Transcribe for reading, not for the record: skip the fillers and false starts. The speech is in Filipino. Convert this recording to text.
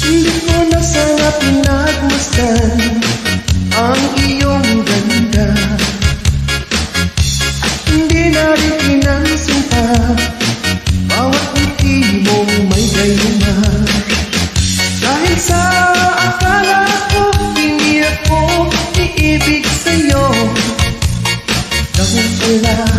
Hindi ko na sana pinagmasdan ang iyong ganda, at hindi na rin pinansin pa bawat ngiti mong may gayuma. Dahil sa akala ko hindi ako iibig sa'yo, dahil pala